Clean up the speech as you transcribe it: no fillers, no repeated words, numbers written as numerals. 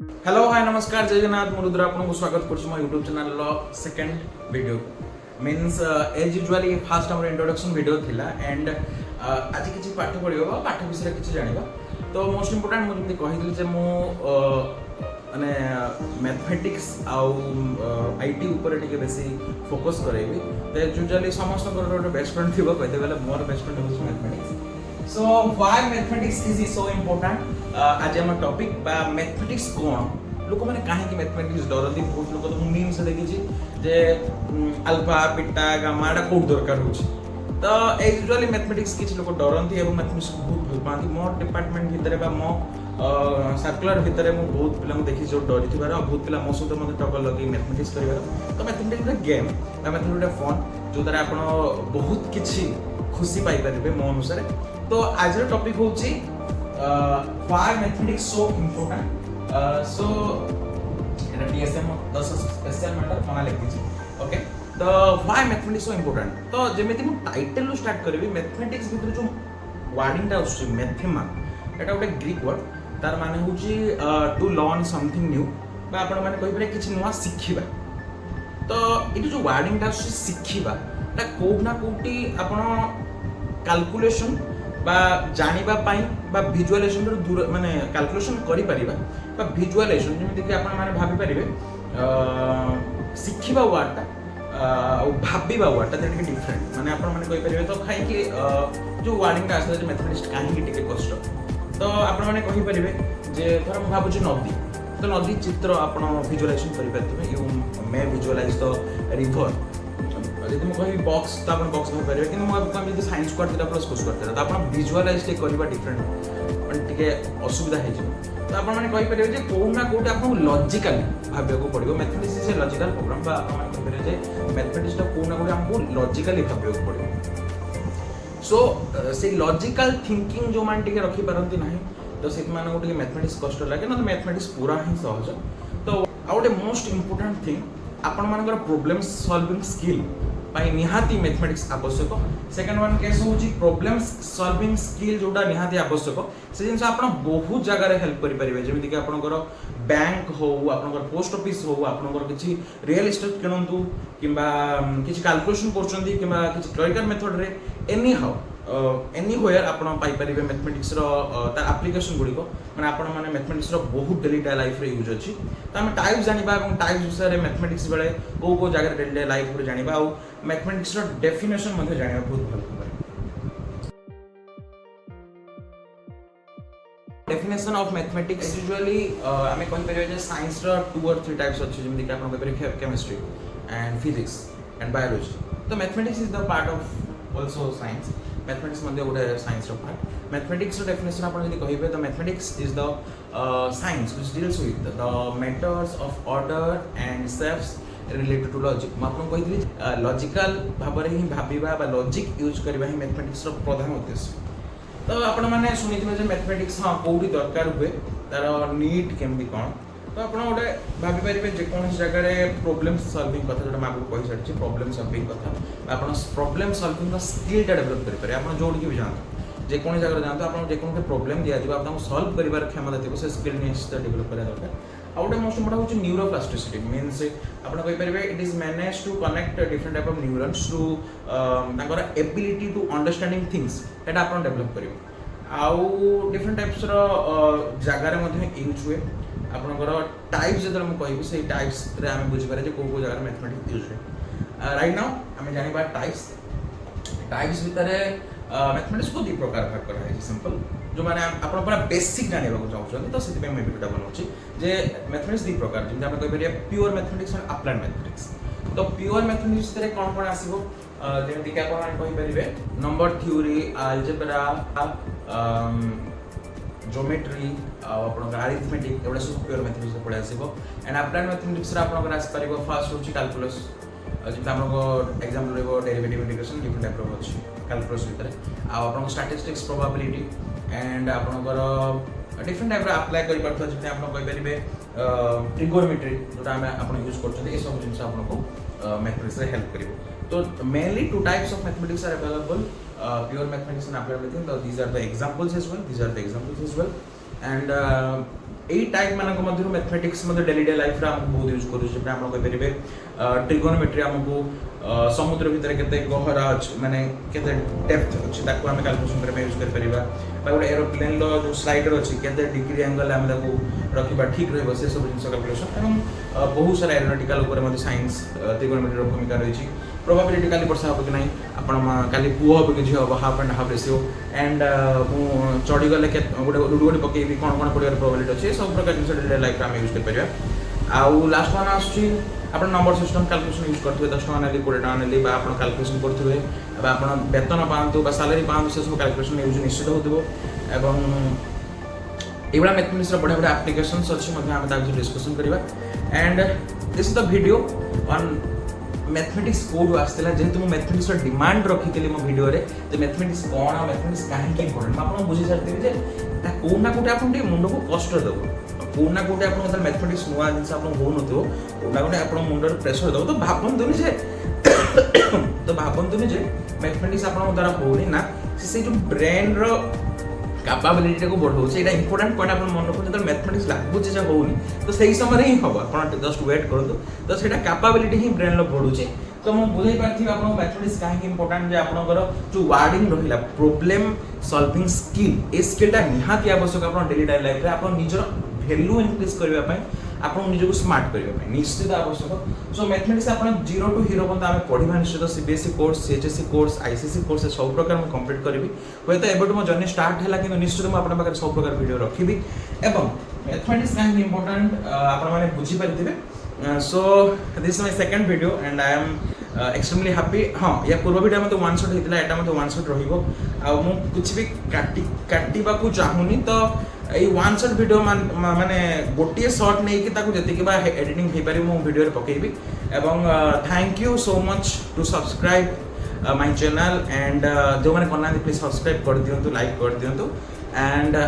Hello hi नमस्कार जय जगन्नाथ मुरुद्र आपको स्वागत कर YouTube channel second video means as usually fast आम इंट्रोडक्शन वीडियो थिला एंड आज किसी पाठ पढ़ा पाठ विषय किसी जाना तो मोस्ट इंपोर्टाट मुझे कही जे मु माने मैथमेटिक्स आउ आईटी ऊपर टिके बेसी फोकस करेबी तो यूजुअली समस्त गोटे बेस्ट फ्रेंड थी कहते गले मोर बेस्ट फ्रेंड होची mathematics so why mathematics is so important आज हम टॉपिक बा मैथमेटिक्स कोन लोक मैंने कहीं मैथमेटिक्स डरती बहुत लोग तो मीम से देखी जे अल्फा बीटा गामा एटा कोड दरकार होची तो यूजुअली मैथमेटिक्स किसी लोग डरती और मैथमेटिक्स बहुत भल पाती मो डिपार्टमेंट भितर बा मो सर्कुलर भितर मु बहुत पिला देखी जो डरी थिबार बहुत पिला मो सहित मते टक्कर लगे मैथमेटिक्स करिवार तो मैथमेटिक्स गोटे गेम बा मैथमेटिक्स फन जो द्वारा आपण बहुत किछि खुशी पाई परिबे मो अनुसार तो आज टॉपिक होची why mathematics so important so Etah DSM 10 special matter मना लिखी छी ओके तो व्हाई मैथमेटिक्स सो इंपोर्टेंट तो जेमिति मु टाइटल लो स्टार्ट करबी मैथमेटिक्स भितर जो वर्डिंग टा उस मैथेमा एटा गोटे ग्रीक वर्ड तार माने होची टू लर्न समथिंग न्यू बा आपण माने कहि परे किछि नुवा सिखिबा तो इट जो वर्डिंग टा सिखिबा एटा कोड ना कोटी आपण कैलकुलेशन बा जानिबा पाई बा विजुअलाइजेशन रो दूर माने कैलकुलेशन करि परिबा बा विजुअलाइजेशन जेमि देखि आपण माने भाबी परिबे सिखिबा वर्ड ता भाबिबा वर्ड ता देखे डिफरेंट माने आपण माने कहि परिबे तो खाइ कि जो वर्डिंग ता आसे मैथमेटिक्स काहे कि टिके कष्ट तो आपण माने कहि परिबे जे धर हम भाबुची नदी तो नदी चित्र आपण विजुअलाइजेशन करि परथिबे you may visualize the river यदि मैं कहि बॉक्स तो आपण बॉक्स भाबी परिबे किंतु मैं कहि science square theta plus cos square theta तो आपण विजुअलाइज टे करबा डिफरेंट माने टिके असुविधा हे जे तो आपण माने कहि परिबे जे कोन ना कोटे आपण लॉजिकली भाबिया को पड़िबो mathematics is a logical program बा आपण माने कहि परिबे जे मैथमेटिक्स टा कोन ना कोटे हमको लॉजिकली भाबिया को पड़िबो सो से लॉजिकल थिंकिंग जो मान टिके रखि पारंती नाही तो से मान को टिके मैथमेटिक्स कष्ट लागे ना तो मैथमेटिक्स पूरा ही सहज तो out a most important thing आपण मानकर प्रॉब्लम सॉल्विंग स्किल पाई निहाती मैथमेटिक्स आवश्यक सेकंड वन केस होची प्रॉब्लम सॉल्विंग स्किल जोटा निहाती आवश्यक से जिनस आपण बहुत जगह रे हेल्प करि परिबे जेमिति कि आपनकर बैंक हो आपनकर पोस्ट ऑफिस हो आपनकर किछि रियल एस्टेट किनंतु किबा किछि कैलकुलेशन करचंदी किबा किछि क्लरिकल मेथड रे एनी हाउ एनीवेयर आपण पाई परिबे मैथमेटिक्स रो तार एप्लीकेशन गुडी को माने आपण माने मैथमेटिक्स रो बहुत डेली लाइफ रे यूज अछि त हम टाइप जानिबा एवं टाइप विषय रे मैथमेटिक्स बेले को जगह डेली लाइफ रे जानिबा आ मैथमेटिक्स रो डेफिनेशन मध्ये जानिबा बहुत भल भाबे डेफिनेशन ऑफ मैथमेटिक्स यूजुअली हमें कहि परिबे जे साइंस रो 2 और 3 टाइप्स अछि जेमि कि आपण कहि परिबे chemistry and physics and biology तो mathematics is the part of also science mathematics मध्ये गोटे साइंस रो पार्ट मैथमेटिक्स रो डेफिनेशन आपण जदि कहिबे तो mathematics is the science which deals with the methods of order and shapes related to logic म आपन कहितली लॉजिकल भाबरे ही भाबिबा बा लॉजिक यूज करबा ही मैथमेटिक्स रो प्रधान उद्देश्य तो आपण माने सुनिथिबे जे मैथमेटिक्स हां कोडी दरकार हुए तार नीड केमबी कोन तो आपण गोटे भाबी परिबे जे कोन जगह रे प्रॉब्लम सॉल्विंग कथा जोटा मागु कहि सरछि प्रॉब्लम सॉल्विंग कथा आपण प्रॉब्लम सॉल्विंग का स्किल टा डेवलप करि पारे आपण जोड के भी जानतो जे कोन जगह रे जानतो आपण जे कोन प्रॉब्लम दिया दिबा आपण सॉल्व करिवार क्षमता थिबो से स्किल निश्चित डेवलप करा दरकार आउट मोस्ट इंपोर्टेंट होची न्यूरोप्लास्टिसिटी मींस आपण कहि परिबे it is manage to connect different type of neurons to तांकर एबिलिटी टू अंडरस्टैंडिंग थिंग्स एटा आपण डेवलप करिवो आउ डिफरेंट टाइप्स रो जगह रे मध्ये यूज हुए आपनकर टाइप्स जदर हम कहबी से टाइप्स रे हम बुझि पारे जे को जगह मैथमेटिक्स यूज हुए राइट नाउ हम जानिबा टाइप्स भितरे मैथमेटिक्स को दो प्रकार भाग करा है सिंपल जो माने आपण पूरा बेसिक जानिबा को चाहउछन तो सेति पे मैं वीडियोटा बनौछि जे मैथमेटिक्स दो प्रकार जेम आपण कहबे प्योर मैथमेटिक्स और अप्लाइड मैथमेटिक्स तो प्योर मैथमेटिक्स रे कोन कोन आसीबो जेम कि आपण कहि परिबे नंबर थ्योरी अलजेब्रा ज्योमेट्री आपन अरिथमेटिक एवडा सब प्योर मैथमेटिक्स पळे आसीबो एंड अप्लाइड मैथमेटिक्स रे आपन आसी परिबो फर्स्ट होची कैलकुलस जेम हमको एग्जांपल लेबो डेरिवेटिव इंटीग्रेशन डिफरेंट टाइप रो होची कैलकुलस भितर आ आपन स्टैटिस्टिक्स प्रोबेबिलिटी एंड आपन डिफरेंट टाइप रो अप्लाई करि परथो जेम आपन कहि परिबे ट्रिगोनोमेट्री जोटा हम आपन यूज करछन ए सब जिंस आपन को मैथमेटिक्स रे हेल्प करिवो तो mainly two types of mathematics are available pure mathematics and applied mathematics. These are the examples as well. And এই টাইপ মানক মধ্যে ম্যাথমেটিক্স মধ্যে ডেলি ডে লাইফ রে हम बहुत यूज करू जेपे आपण कहि परिबे ट्रिगोनोमेट्री हमको समुद्र भीतर केते गहरा अछि माने केते डेप्थ अछि ताको हम कैलकुलेशन करे यूज कर परिबा बा गोटे एरोप्लेन लो जो स्लाइडर अछि केते डिग्री एंगल हम ताको रखिबा ठीक रहबो से सब जिंस कैलकुलेशन एवं बहुत सारा एरोनॉटिकल ऊपर मध्ये साइंस ट्रिगोनोमेट्री रो भूमिका रहिछि प्रोबेबिलिटी काली वर्षा हो कि नहीं आपण काली पुओ हो कि झियो हो half and half ratio and मु चढ़ी गले के गोटे लुडुगोडी पकेबी कोन कोन पड़ियार प्रोबेबिलिटी अछि सब प्रकार जिंस डेली लाइफ रे हम यूज कर परिबा आउ लास्ट वन आछि आपण नंबर सिस्टम कैलकुलेशन यूज करथुवे 10 टका नेली 20 टका नेली बा आपण कैलकुलेशन करथुवे बा आपण वेतन पांतु बा सैलरी पांतु से सब कैलकुलेशन यूज निश्चित होतबो एवं एबड़ा मैथमेटिक्स रो बडा बडा एप्लीकेशंस अछि मध्ये हम ताकि डिस्कशन करबा and this is the video on mathematics code आस्तेला जेतु मो मैथमेटिक्स रो डिमांड रखितली मो वीडियो रे जे मैथमेटिक्स कोन आ मैथमेटिक्स काहे के इम्पोर्टेंट आपण बुझि सकते जे ता कोना कोटे आपण दे मुंड को कष्ट देबो कोना कोटे आपण मतलब मैथमेटिक्स नुवा जिंस आपण हो नथो कोना कोटे आपण मुंड रे प्रेशर देबो तो भाबंतुनी जे जे मैथमेटिक्स आपण द्वारा होनी ना से जो ब्रेन रो कैपेबिलिटी को बढ़ो से एटा इंपोर्टेंट पॉइंट आपण मन रखो जब मैथमेटिक्स लागू जे होनी तो सही समय रे ही हो आपण जस्ट वेट करतो तो सेटा कैपेबिलिटी ही ब्रेन लो बढ़ो छे तो हम बुझाई पाथि आपण मैथमेटिक्स काहे इंपोर्टेंट जे आपनकर जो वर्डिंग रहिला प्रॉब्लम सॉल्विंग स्किल ए स्किलटा निहाती आवश्यक आपण डेली लाइफ रे आपण निजर वैल्यू इंक्रीज करबा पय आपण निजको स्मार्ट करबा पय निश्चित आवश्यक सो मैथमेटिक्स आपण जीरो टू हीरो पन हम पढिबा निश्चित CBSE course CHSE course ICSE course सब प्रकार हम कंप्लीट करबी होय तो एबट मो जर्नी स्टार्ट हैला कि निश्चित म आपण पाकर सब प्रकार वीडियो रखिबी एवं मैथमेटिक्स काहे इंपोर्टेंट आपण माने बुझी परिथिबे so this is my second video and I am extremely happy हां या पूर्व वीडियो में तो वन शॉट हेतिला एटा में तो वन शॉट रहिबो आ मु कुछ भी काटिबा को चाहुनी तो ए वन शॉट वीडियो माने गोटिए शॉट नै कि ताको जति के बा एडिटिंग हे पारि मु वीडियो रे पकेबी एवं thank you so much to subscribe my channel and जो माने करना प्लीज सब्सक्राइब कर दियंतु लाइक कर दियंतु एंड